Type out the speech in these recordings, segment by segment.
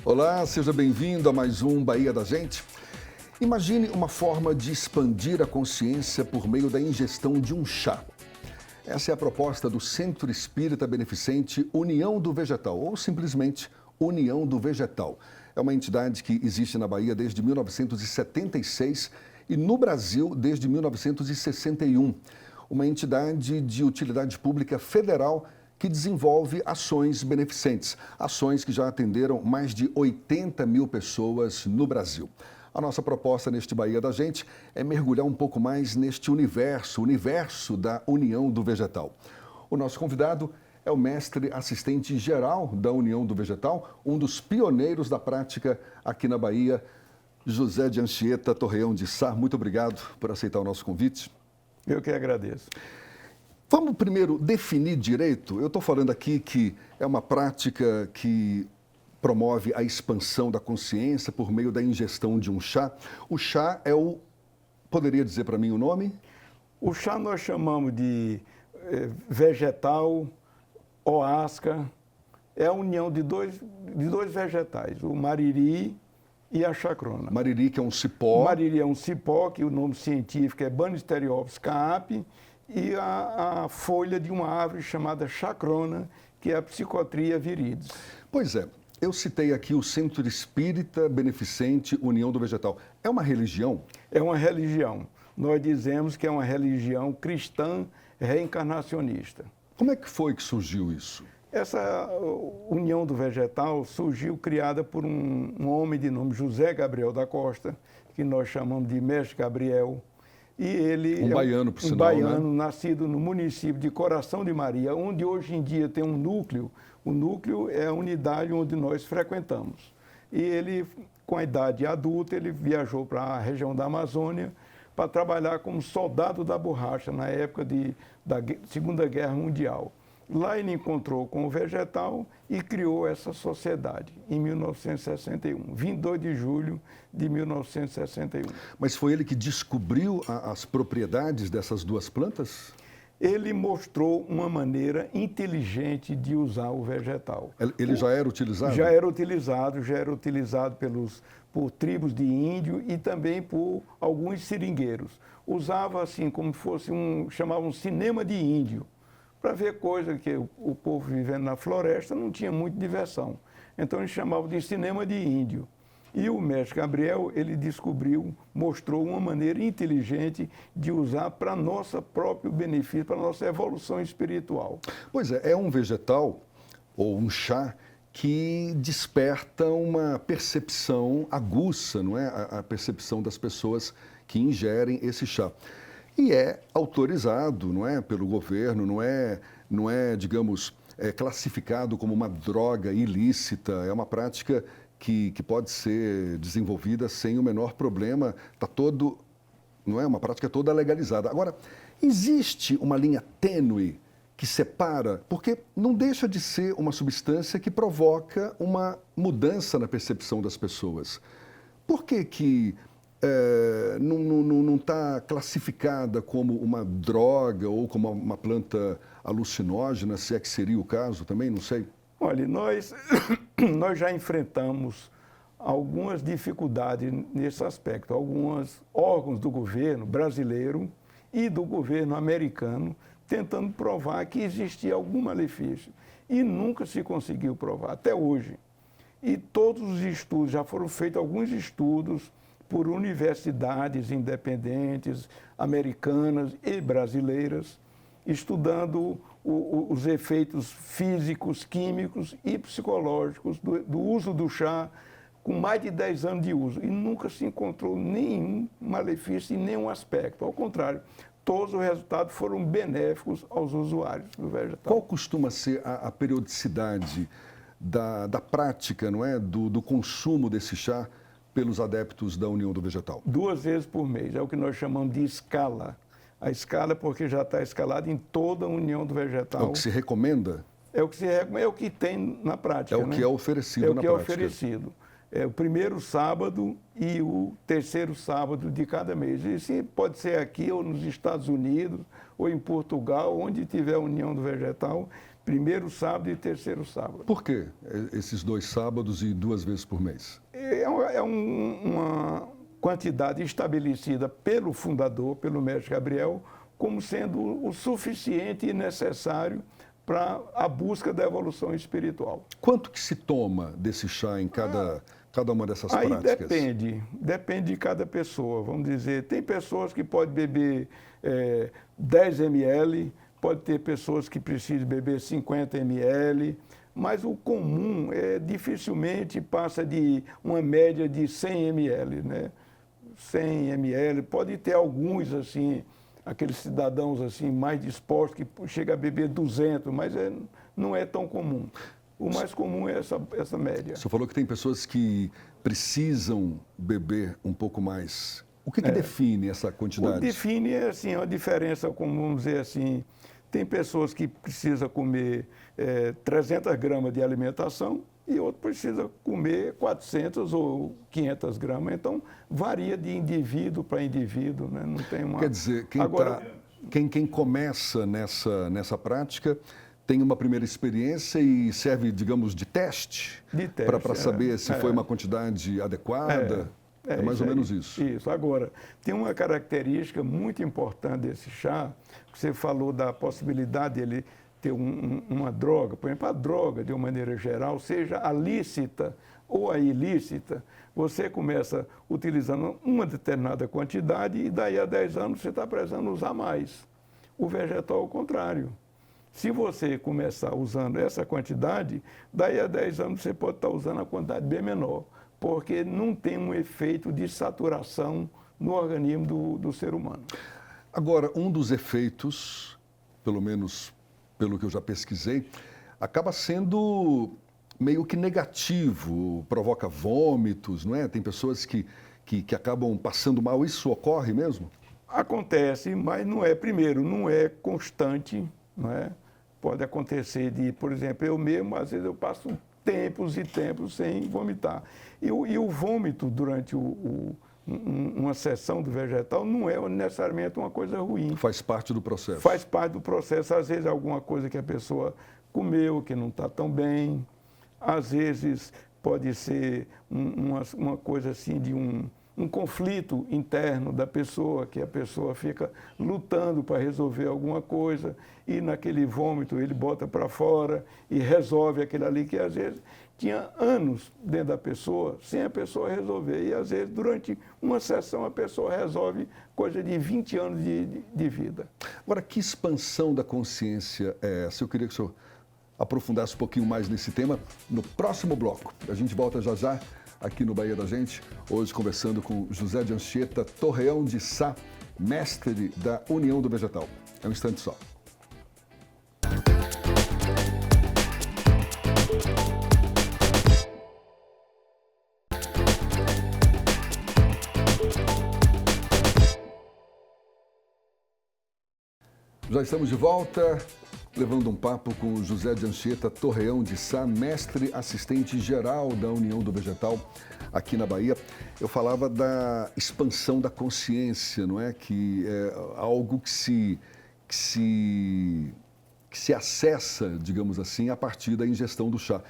Olá, seja bem-vindo a mais um Bahia da Gente. Imagine uma forma de expandir a consciência por meio da ingestão de um chá. Essa é a proposta do Centro Espírita Beneficente União do Vegetal, ou simplesmente União do Vegetal. É uma entidade que existe na Bahia desde 1976 e no Brasil desde 1961. Uma entidade de utilidade pública federal que desenvolve ações beneficentes, ações que já atenderam mais de 80 mil pessoas no Brasil. A nossa proposta neste Bahia da Gente é mergulhar um pouco mais neste universo, o universo da União do Vegetal. O nosso convidado é o mestre assistente geral da União do Vegetal, um dos pioneiros da prática aqui na Bahia, José de Anchieta Torreão de Sá. Muito obrigado por aceitar o nosso convite. Eu que agradeço. Vamos primeiro definir direito. Eu estou falando aqui que é uma prática que promove a expansão da consciência por meio da ingestão de um chá. O chá é o... Poderia dizer para mim o nome? O chá nós chamamos de vegetal, hoasca. É a união de dois vegetais, o mariri e a chacrona. Mariri, que é um cipó. Mariri é um cipó, que o nome científico é Banisteriopsis caapi, e a folha de uma árvore chamada chacrona, que é a Psychotria viridis. Pois é, eu citei aqui o Centro Espírita Beneficente União do Vegetal. É uma religião? É uma religião. Nós dizemos que é uma religião cristã reencarnacionista. Como é que foi que surgiu isso? Essa União do Vegetal surgiu criada por um homem de nome José Gabriel da Costa, que nós chamamos de Mestre Gabriel. E ele baiano, por sinal, baiano, né? Nascido no município de Coração de Maria, onde hoje em dia tem um núcleo. O núcleo é a unidade onde nós frequentamos. E ele, com a idade adulta, ele viajou para a região da Amazônia para trabalhar como soldado da borracha na época da Segunda Guerra Mundial. Lá ele encontrou com o vegetal e criou essa sociedade, em 1961, 22 de julho de 1961. Mas foi ele que descobriu as propriedades dessas duas plantas? Ele mostrou uma maneira inteligente de usar o vegetal. Ele já era utilizado? Já era utilizado por tribos de índio e também por alguns seringueiros. Usava assim como fosse chamavam cinema de índio, para ver coisa que o povo vivendo na floresta não tinha muita diversão. Então eles chamavam de cinema de índio. E o mestre Gabriel, ele mostrou uma maneira inteligente de usar para nosso próprio benefício, para nossa evolução espiritual. Pois é um vegetal ou um chá que desperta uma percepção aguça, não é? A percepção das pessoas que ingerem esse chá. E é autorizado, não é, pelo governo, não é, digamos, classificado como uma droga ilícita, é uma prática que pode ser desenvolvida sem o menor problema, não é uma prática toda legalizada. Agora, existe uma linha tênue que separa, porque não deixa de ser uma substância que provoca uma mudança na percepção das pessoas. Por que não está classificada como uma droga ou como uma planta alucinógena, se é que seria o caso também, não sei? Olha, nós já enfrentamos algumas dificuldades nesse aspecto. Alguns órgãos do governo brasileiro e do governo americano tentando provar que existia algum malefício. E nunca se conseguiu provar, até hoje. E todos os estudos, já foram feitos alguns estudos por universidades independentes, americanas e brasileiras, estudando os efeitos físicos, químicos e psicológicos do uso do chá, com mais de 10 anos de uso. E nunca se encontrou nenhum malefício em nenhum aspecto. Ao contrário, todos os resultados foram benéficos aos usuários do vegetal. Qual costuma ser a periodicidade da prática, não é, do consumo desse chá pelos adeptos da União do Vegetal? 2 vezes por mês, é o que nós chamamos de escala. A escala porque já está escalada em toda a União do Vegetal. É o que se recomenda? É o que se recomenda, é o que tem na prática. É o que é oferecido na prática. É o que é oferecido. É o primeiro sábado e o terceiro sábado de cada mês. Isso pode ser aqui ou nos Estados Unidos ou em Portugal, onde tiver a União do Vegetal, primeiro sábado e terceiro sábado. Por quê esses 2 sábados e 2 vezes por mês? Uma quantidade estabelecida pelo fundador, pelo mestre Gabriel, como sendo o suficiente e necessário para a busca da evolução espiritual. Quanto que se toma desse chá em cada uma dessas Aí práticas? depende de cada pessoa. Vamos dizer, tem pessoas que podem beber 10 ml, pode ter pessoas que precisam beber 50 ml, mas o comum dificilmente passa de uma média de 100 ml, né? 100 ml, pode ter alguns assim, aqueles cidadãos assim mais dispostos que chega a beber 200, mas não é tão comum. O mais comum é essa média. Você falou que tem pessoas que precisam beber um pouco mais. O que define essa quantidade? O que define é assim, a diferença, como vamos dizer assim, tem pessoas que precisam comer 300 gramas de alimentação e outro precisa comer 400 ou 500 gramas. Então, varia de indivíduo para indivíduo, né? Não tem uma... Quer dizer, quem começa nessa prática tem uma primeira experiência e serve, digamos, de teste? Para saber se foi uma quantidade adequada? É mais ou menos isso. Isso. Agora, tem uma característica muito importante desse chá, que você falou da possibilidade dele ter uma droga. Por exemplo, a droga, de uma maneira geral, seja a lícita ou a ilícita, você começa utilizando uma determinada quantidade e daí a 10 anos você está precisando usar mais. O vegetal é o contrário. Se você começar usando essa quantidade, daí a 10 anos você pode estar usando a quantidade bem menor, porque não tem um efeito de saturação no organismo do ser humano. Agora, um dos efeitos, pelo menos pelo que eu já pesquisei, acaba sendo meio que negativo, provoca vômitos, não é? Tem pessoas que acabam passando mal. Isso ocorre mesmo? Acontece, mas não é constante, não é? Pode acontecer por exemplo, eu mesmo, às vezes eu passo tempos e tempos sem vomitar. E o vômito durante uma sessão do vegetal não é necessariamente uma coisa ruim. Faz parte do processo. Faz parte do processo. Às vezes alguma coisa que a pessoa comeu que não está tão bem. Às vezes pode ser uma coisa assim de um conflito interno da pessoa, que a pessoa fica lutando para resolver alguma coisa e naquele vômito ele bota para fora e resolve aquilo ali que às vezes tinha anos dentro da pessoa sem a pessoa resolver. E às vezes durante uma sessão a pessoa resolve coisa de 20 anos de vida. Agora, que expansão da consciência é essa? Eu queria que o senhor aprofundasse um pouquinho mais nesse tema no próximo bloco. A gente volta já já aqui no Bahia da Gente, hoje conversando com José de Anchieta Torreão de Sá, mestre da União do Vegetal. É um instante só. Já estamos de volta, levando um papo com José de Anchieta Torreão de Sá, mestre assistente geral da União do Vegetal aqui na Bahia. Eu falava da expansão da consciência, não é? Que é algo que se acessa, digamos assim, a partir da ingestão do chá.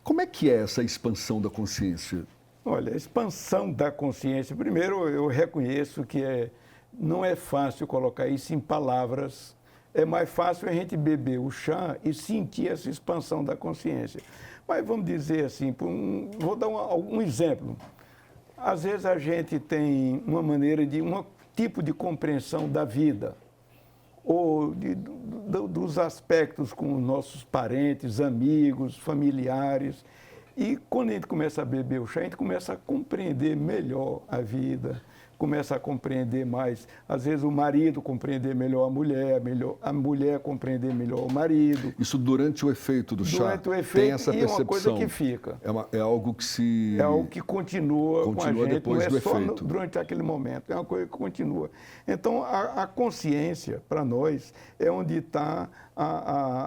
Como é que é essa expansão da consciência? Olha, a expansão da consciência, primeiro eu reconheço que não é fácil colocar isso em palavras. É mais fácil a gente beber o chá e sentir essa expansão da consciência. Mas vamos dizer assim, vou dar um exemplo. Às vezes a gente tem uma maneira um tipo de compreensão da vida, ou dos aspectos com nossos parentes, amigos, familiares. E quando a gente começa a beber o chá, a gente começa a compreender melhor a vida, começa a compreender mais, às vezes o marido compreender melhor a mulher compreender melhor o marido. Isso durante o efeito do chá? Durante o efeito, tem essa percepção. É uma coisa que fica. É algo que se... É algo que continua com a gente, depois não é do só efeito. durante aquele momento, é uma coisa que continua. Então, a consciência, para nós, é onde está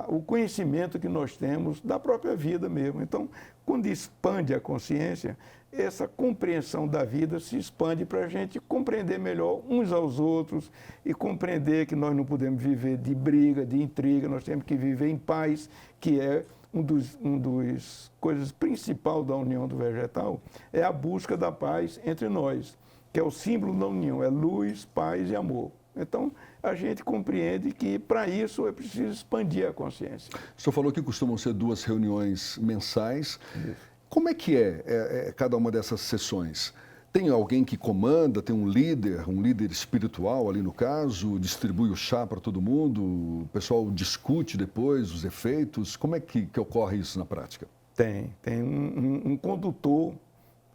o conhecimento que nós temos da própria vida mesmo. Então, quando expande a consciência, essa compreensão da vida se expande para a gente compreender melhor uns aos outros e compreender que nós não podemos viver de briga, de intriga, nós temos que viver em paz, que é um dos coisas principais da união do vegetal, é a busca da paz entre nós, que é o símbolo da união, é luz, paz e amor. Então, a gente compreende que, para isso, é preciso expandir a consciência. O senhor falou que costumam ser 2 reuniões mensais. Isso. Como é que é cada uma dessas sessões? Tem alguém que comanda, tem um líder espiritual ali no caso, distribui o chá para todo mundo, o pessoal discute depois os efeitos. Como é que ocorre isso na prática? Tem um condutor,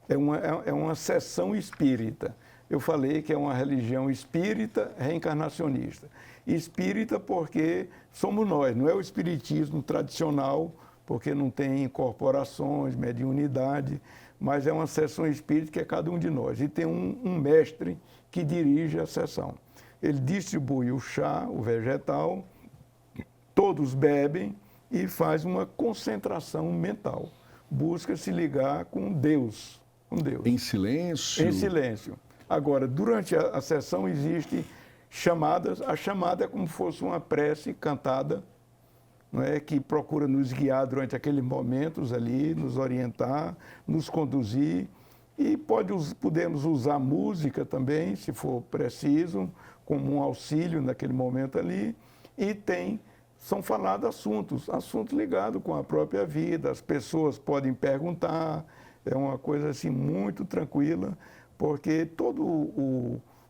é uma sessão espírita. Eu falei que é uma religião espírita reencarnacionista. Espírita porque somos nós, não é o espiritismo tradicional, porque não tem incorporações, mediunidade, mas é uma sessão espírita que é cada um de nós. E tem um mestre que dirige a sessão. Ele distribui o chá, o vegetal, todos bebem e faz uma concentração mental. Busca se ligar com Deus. Em silêncio? Em silêncio. Agora, durante a sessão existem chamadas. A chamada é como se fosse uma prece cantada, não é, que procura nos guiar durante aqueles momentos ali, nos orientar, nos conduzir. E podemos usar música também, se for preciso, como um auxílio naquele momento ali. E são falados assuntos ligados com a própria vida. As pessoas podem perguntar, é uma coisa assim muito tranquila, porque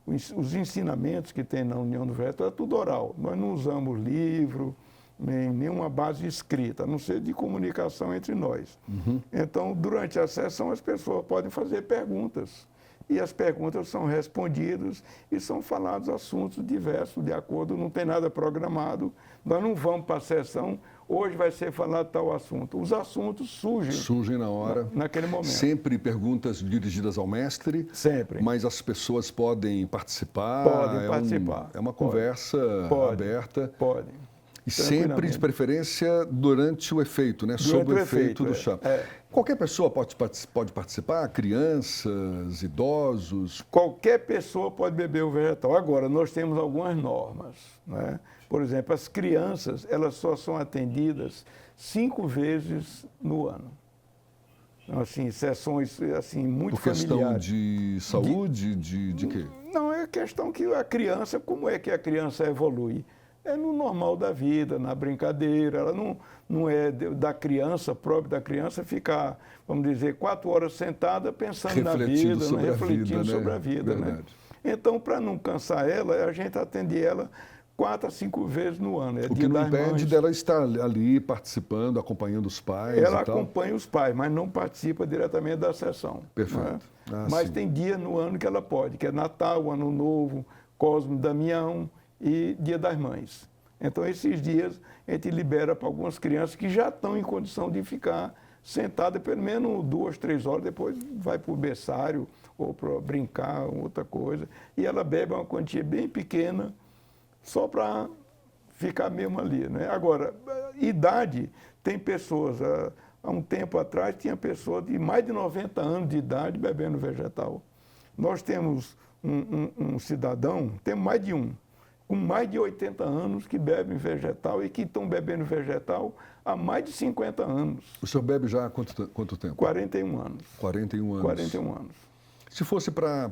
os ensinamentos que tem na União do Vegetal é tudo oral. Nós não usamos livro, nem nenhuma base escrita, a não ser de comunicação entre nós. Uhum. Então, durante a sessão, as pessoas podem fazer perguntas. E as perguntas são respondidas e são falados assuntos diversos, de acordo, não tem nada programado. Nós não vamos para a sessão, hoje vai ser falado tal assunto. Os assuntos surgem na hora. Naquele momento. Sempre perguntas dirigidas ao mestre. Sempre. Mas as pessoas podem participar. Podem participar. É uma conversa aberta. Podem. E sempre, de preferência, durante o efeito, né? Sob o efeito do chá. Qualquer pessoa pode participar? Crianças, idosos? Qualquer pessoa pode beber o vegetal. Agora, nós temos algumas normas, né? Por exemplo, as crianças, elas só são atendidas 5 vezes no ano. Então, assim, sessões assim, muito familiares. Por questão de saúde? De quê? Não, é questão que a criança, como é que a criança evolui? É no normal da vida, na brincadeira. Ela não é da criança, próprio da criança, ficar, vamos dizer, 4 horas sentada pensando na vida, refletindo sobre a vida. Né? Então, para não cansar ela, a gente atende ela 4 a 5 vezes no ano. O que não impede dela estar ali participando, acompanhando os pais. Ela acompanha os pais, mas não participa diretamente da sessão. Perfeito. Né? Mas tem dia no ano que ela pode, que é Natal, Ano Novo, Cosme Damião e Dia das Mães. Então, esses dias, a gente libera para algumas crianças que já estão em condição de ficar sentada pelo menos 2, 3 horas, depois vai para o berçário ou para brincar, outra coisa. E ela bebe uma quantia bem pequena, só para ficar mesmo ali. Né? Agora, idade, tem pessoas, há um tempo atrás, tinha pessoas de mais de 90 anos de idade bebendo vegetal. Nós temos um cidadão, temos mais de um, com mais de 80 anos que bebem vegetal e que estão bebendo vegetal há mais de 50 anos. O senhor bebe já há quanto tempo? 41 anos. 41 anos. 41 anos. Se fosse para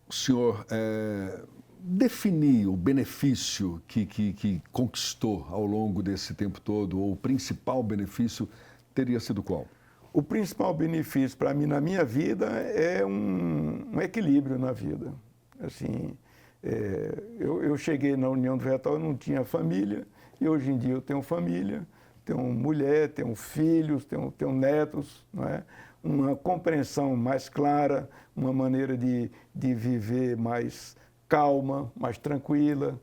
o senhor definir o benefício que conquistou ao longo desse tempo todo, ou o principal benefício, teria sido qual? O principal benefício para mim na minha vida é um equilíbrio na vida. Assim, eu cheguei na União do Vegetal, eu não tinha família, e hoje em dia eu tenho família, tenho mulher, tenho filhos, tenho netos, não é? Uma compreensão mais clara, uma maneira de viver mais calma, mais tranquila,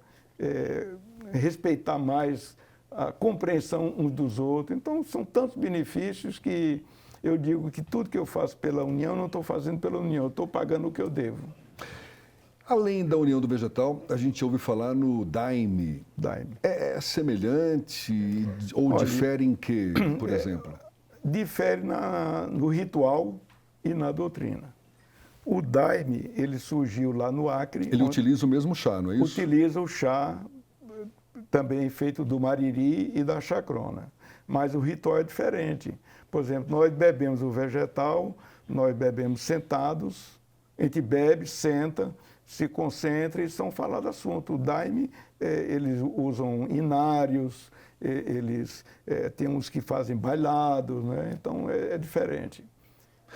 respeitar mais a compreensão uns dos outros. Então, são tantos benefícios que eu digo que tudo que eu faço pela União, não estou fazendo pela União, eu estou pagando o que eu devo. Além da União do Vegetal, a gente ouve falar no Daime. Daime. É semelhante ou difere em quê, por exemplo? difere no ritual e na doutrina. O Daime, ele surgiu lá no Acre. Ele utiliza o mesmo chá, não é isso? Utiliza o chá também feito do mariri e da chacrona. Mas o ritual é diferente. Por exemplo, nós bebemos o vegetal, nós bebemos sentados, a gente bebe, senta, se concentra e são falados assuntos. O Daime, eles usam inários, eles tem uns que fazem bailados, né? Então é diferente.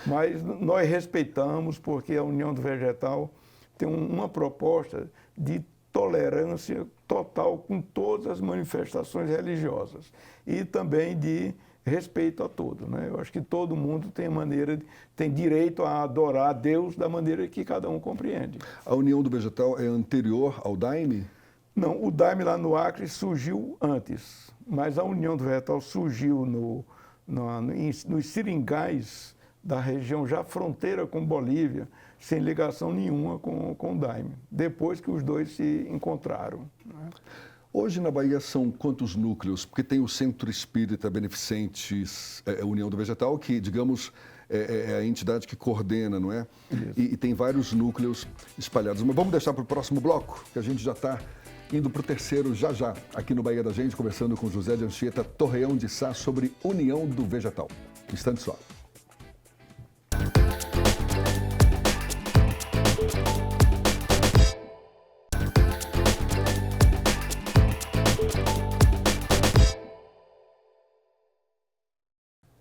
Mas nós respeitamos porque a União do Vegetal tem uma proposta de tolerância total com todas as manifestações religiosas e também de respeito a todos, né? Eu acho que todo mundo tem direito a adorar a Deus da maneira que cada um compreende. A União do Vegetal é anterior ao Daime? Não, o Daime lá no Acre surgiu antes, mas a União do Vegetal surgiu nos seringais da região já fronteira com Bolívia, sem ligação nenhuma com o Daime, depois que os dois se encontraram, né? Hoje na Bahia são quantos núcleos? Porque tem o Centro Espírita Beneficentes União do Vegetal, que, digamos, é a entidade que coordena, não é? E tem vários núcleos espalhados. Mas vamos deixar para o próximo bloco, que a gente já está indo para o terceiro já, aqui no Bahia da Gente, conversando com José de Anchieta Torreão de Sá sobre União do Vegetal. Instante só.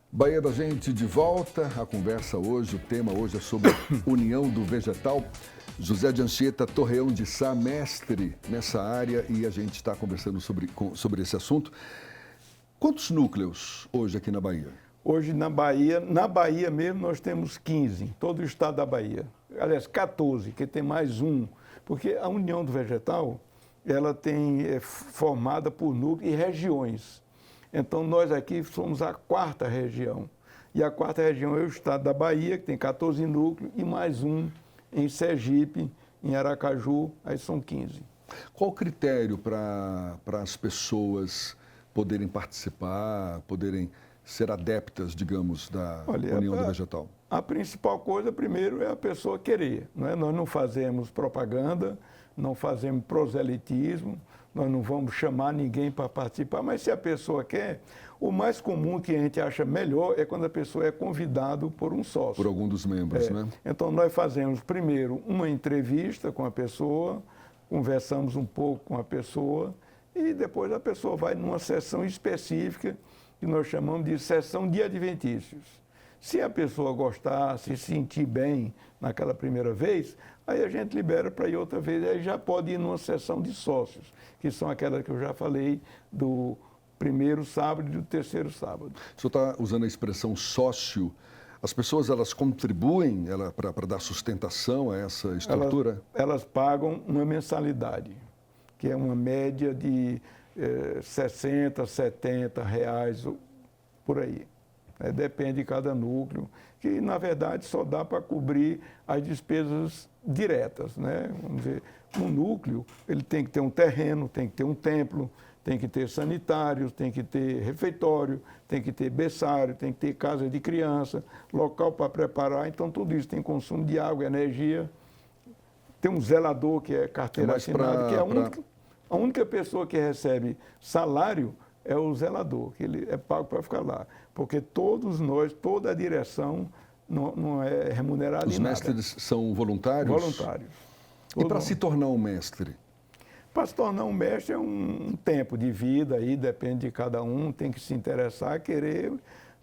Bahia da Gente de volta, a conversa hoje, o tema hoje é sobre União do Vegetal. José de Anchieta Torreão de Sá, mestre nessa área, e a gente está conversando sobre esse assunto. Quantos núcleos hoje aqui na Bahia? Hoje na Bahia mesmo nós temos 15, todo o estado da Bahia. Aliás, 14, que tem mais um, porque a União do Vegetal, ela é formada por núcleos e regiões. Então, nós aqui somos a 4ª região. E a 4ª região é o estado da Bahia, que tem 14 núcleos, e mais um em Sergipe, em Aracaju, aí são 15. Qual o critério para as pessoas poderem participar, poderem ser adeptas, digamos, da União do Vegetal? A principal coisa, primeiro, é a pessoa querer, não é? Nós não fazemos propaganda, não fazemos proselitismo, nós não vamos chamar ninguém para participar, mas se a pessoa quer, o mais comum que a gente acha melhor é quando a pessoa é convidada por um sócio. Por algum dos membros, né? Então, nós fazemos primeiro uma entrevista com a pessoa, conversamos um pouco com a pessoa e depois a pessoa vai numa sessão específica que nós chamamos de sessão de adventícios. Se a pessoa gostar, se sentir bem naquela primeira vez, aí a gente libera para ir outra vez, aí já pode ir numa sessão de sócios, que são aquelas que eu já falei do primeiro sábado e do terceiro sábado. O senhor está usando a expressão sócio. As pessoas, elas contribuem para dar sustentação a essa estrutura? Elas pagam uma mensalidade, que é uma média de 60, 70 reais por aí. Depende de cada núcleo, que na verdade só dá para cobrir as despesas diretas, né? Vamos dizer, um núcleo, ele tem que ter um terreno, tem que ter um templo, tem que ter sanitários, tem que ter refeitório, tem que ter berçário, tem que ter casa de criança, local para preparar, então tudo isso tem consumo de água, energia. Tem um zelador que é carteira assinada, que é a única pessoa que recebe salário é o zelador, que ele é pago para ficar lá. Porque todos nós, toda a direção não é remunerada em nada. Os mestres são voluntários? Voluntários. E para se tornar um mestre? Para se tornar um mestre é um tempo de vida, aí depende de cada um, tem que se interessar, querer.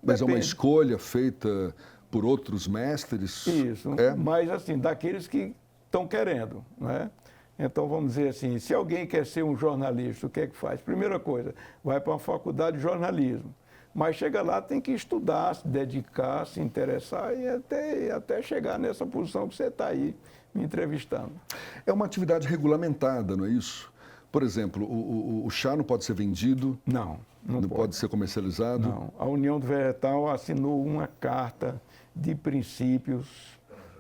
Mas é uma escolha feita por outros mestres? Isso, mas assim, daqueles que estão querendo, né? Então, vamos dizer assim, se alguém quer ser um jornalista, o que é que faz? Primeira coisa, vai para uma faculdade de jornalismo. Mas chega lá, tem que estudar, se dedicar, se interessar e até chegar nessa posição que você está aí me entrevistando. É uma atividade regulamentada, não é isso? Por exemplo, o chá não pode ser vendido? Não pode ser comercializado? Não. A União do Vegetal assinou uma carta de princípios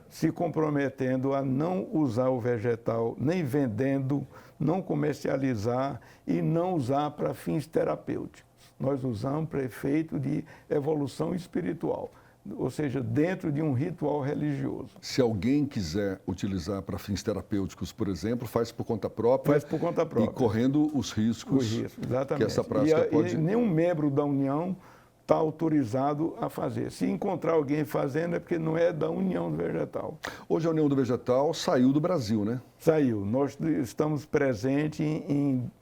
se comprometendo a não usar o vegetal, nem vendendo, não comercializar e não usar para fins terapêuticos. nós usamos para efeito de evolução espiritual, ou seja, dentro de um ritual religioso. Se alguém quiser utilizar para fins terapêuticos, por exemplo, faz por conta própria. Faz por conta própria. E correndo os riscos exatamente. que essa prática pode... E nenhum membro da União está autorizado a fazer. Se encontrar alguém fazendo, é porque não é da União do Vegetal. Hoje a União do Vegetal saiu do Brasil, né? Saiu. Nós estamos presentes em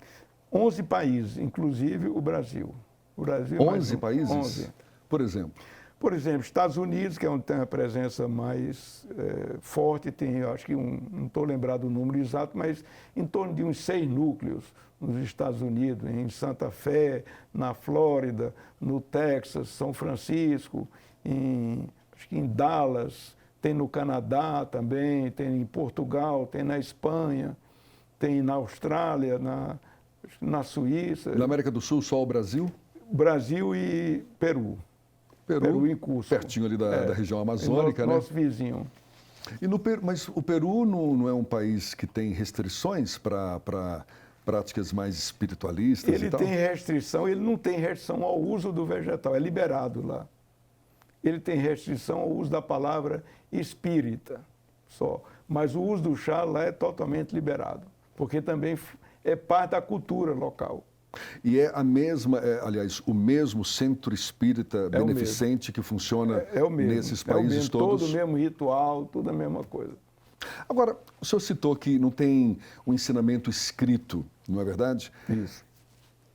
11 países, inclusive o Brasil. O Brasil 11 países? 11. Por exemplo? Por exemplo, Estados Unidos, que é onde tem a presença mais forte, tem, eu acho que não estou lembrado do número exato, mas em torno de uns 6 núcleos nos Estados Unidos, em Santa Fé, na Flórida, no Texas, São Francisco, acho que em Dallas, tem no Canadá também, tem em Portugal, tem na Espanha, tem na Austrália, na Suíça. Na América do Sul, só o Brasil? Brasil e Peru. Peru em Cusco. Pertinho ali da região amazônica, né? Nosso vizinho. E mas o Peru não é um país que tem restrições para práticas mais espiritualistas Ele e tal? tem restrição, ele não tem restrição ao uso do vegetal, é liberado lá. Ele tem restrição ao uso da palavra espírita só. Mas o uso do chá lá é totalmente liberado, porque também é parte da cultura local. E é a mesma, aliás, o mesmo centro espírita beneficente que funciona nesses países todos? Todo o mesmo ritual, tudo a mesma coisa. Agora, o senhor citou que não tem um ensinamento escrito, não é verdade? Isso.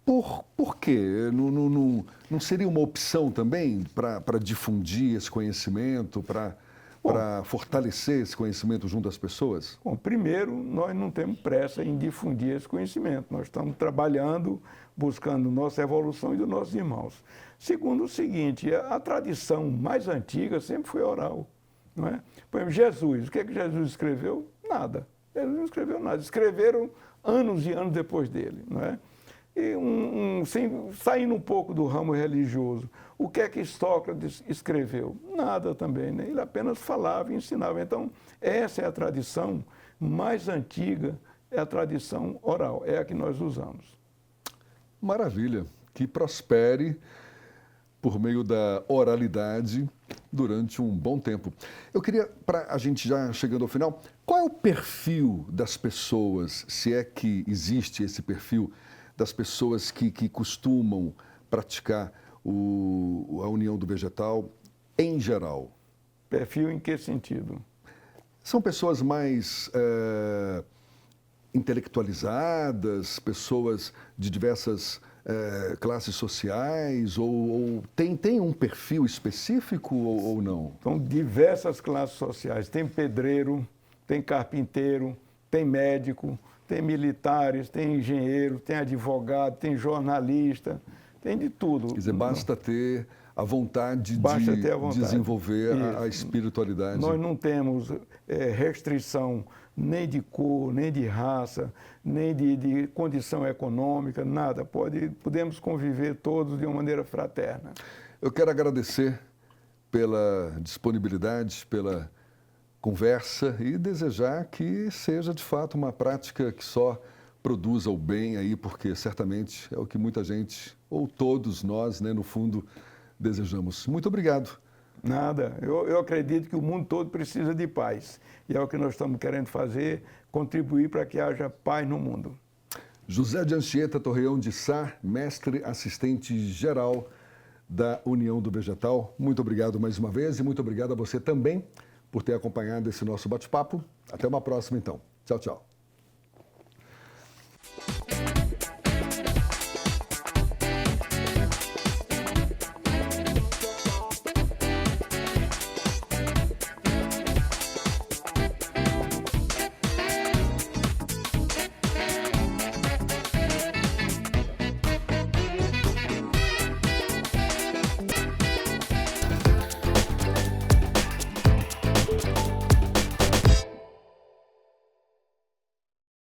Por quê? Não seria uma opção também para difundir esse conhecimento, para fortalecer esse conhecimento junto às pessoas? Bom, primeiro, nós não temos pressa em difundir esse conhecimento. Nós estamos trabalhando, buscando nossa evolução e dos nossos irmãos. Segundo, o seguinte, a tradição mais antiga sempre foi oral. Não é? Por exemplo, Jesus, o que Jesus escreveu? Nada. Jesus não escreveu nada. Escreveram anos e anos depois dele. Não é? E saindo um pouco do ramo religioso, o que é que Sócrates escreveu? Nada também, né? Ele apenas falava e ensinava. Então, essa é a tradição mais antiga, é a tradição oral, é a que nós usamos. Maravilha, que prospere por meio da oralidade durante um bom tempo. Eu queria, para a gente já chegando ao final, qual é o perfil das pessoas, se é que existe esse perfil, das pessoas que costumam praticar a união do vegetal em geral? Perfil em que sentido? São pessoas mais intelectualizadas, pessoas de diversas classes sociais, ou tem um perfil específico ou não? São diversas classes sociais. Tem pedreiro, tem carpinteiro, tem médico, tem militares, tem engenheiro, tem advogado, tem jornalista, tem de tudo. Quer dizer, basta ter a vontade de desenvolver a espiritualidade. Nós não temos restrição nem de cor, nem de raça, nem de condição econômica, nada. Podemos conviver todos de uma maneira fraterna. Eu quero agradecer pela disponibilidade, pela conversa e desejar que seja de fato uma prática que só produza o bem aí, porque certamente é o que muita gente, ou todos nós, né, no fundo, desejamos. Muito obrigado. Nada. Eu acredito que o mundo todo precisa de paz. E é o que nós estamos querendo fazer, contribuir para que haja paz no mundo. José de Anchieta Torreão de Sá, mestre assistente geral da União do Vegetal. Muito obrigado mais uma vez e muito obrigado a você também por ter acompanhado esse nosso bate-papo. Até uma próxima, então. Tchau, tchau.